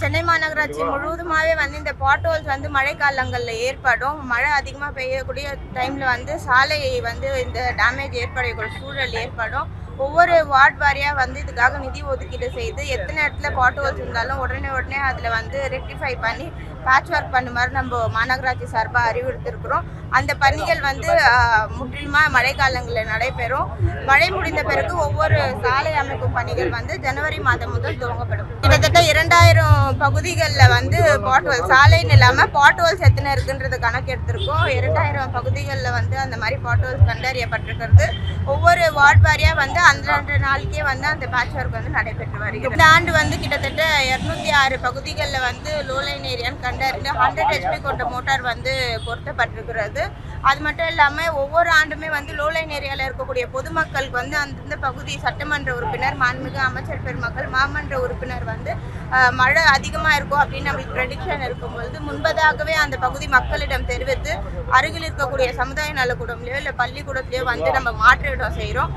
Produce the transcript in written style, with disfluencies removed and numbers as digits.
சென்னை மாநகராட்சி முழுவதுமாகவே வந்து இந்த பாட்ஹோல்ஸ் வந்து மழைக்காலங்களில் ஏற்படும். மழை அதிகமாக பெய்யக்கூடிய டைமில் வந்து சாலை வந்து இந்த டேமேஜ் ஏற்படக்கூடிய சூழல் ஏற்படும். ஒவ்வொரு வார்டு வாரியாக வந்து இதுக்காக நிதி ஒதுக்கீடு செய்து எத்தனை இடத்துல பாட்ஹோல்ஸ் இருந்தாலும் உடனே அதில் வந்து ரெக்டிஃபை பண்ணி பேட்ச் ஒர்க் பண்ணுமாறு நம்ம மாநகராட்சி சார்பாக அறிவுறுத்திருக்கிறோம். அந்த பணிகள் வந்து முற்றிலுமாக மழைக்காலங்களில் நடைபெறும். மழை முடிந்த பிறகு ஒவ்வொரு சாலை அமைக்கும் பணிகள் வந்து ஜனவரி மாதம் முதல் துவங்கப்படும். கிட்டத்தட்ட 2000 பகுதிகளில் வந்து பாட்ஹோல்ஸ் சாலைன்னு இல்லாமல் பாட்ஹோல்ஸ் எத்தனை இருக்குன்றது கணக்கு எடுத்திருக்கோம். 2000 பகுதிகளில் வந்து அந்த மாதிரி பாட்ஹோல்ஸ் கண்டறியப்பட்டிருக்கிறது. ஒவ்வொரு வார்டு வாரியாக வந்து அந்த நாளைக்கே வந்து அந்த பேட்ச் ஒர்க் வந்து நடைபெற்று வருகிறது. இந்த ஆண்டு வந்து கிட்டத்தட்ட 206 பகுதிகளில் வந்து லோ லைன் ஏரியான்னு கண்டறிந்து 100 HP கொண்ட மோட்டார் வந்து பொருத்தப்பட்டிருக்கிறது. அது மட்டும் இல்லாமல் ஒவ்வொரு ஆண்டுமே வந்து லோ லைன் ஏரியாவில் இருக்கக்கூடிய பொதுமக்களுக்கு வந்து அந்தந்த பகுதி சட்டமன்ற உறுப்பினர், மாண்புமிகு அமைச்சர் பெருமக்கள், மாமன்ற உறுப்பினர் வந்து மழை அதிகமாக இருக்கும் அப்படின்னு நம்மளுக்கு ப்ரெடிக்ஷன் இருக்கும்பொழுது முன்பதாகவே அந்த பகுதி மக்களிடம் தெரிவித்து அருகில் இருக்கக்கூடிய சமுதாய நலக்கூடம்லையோ இல்லை பள்ளிக்கூடத்துலையோ வந்து நம்ம மாற்று இடம் செய்கிறோம்.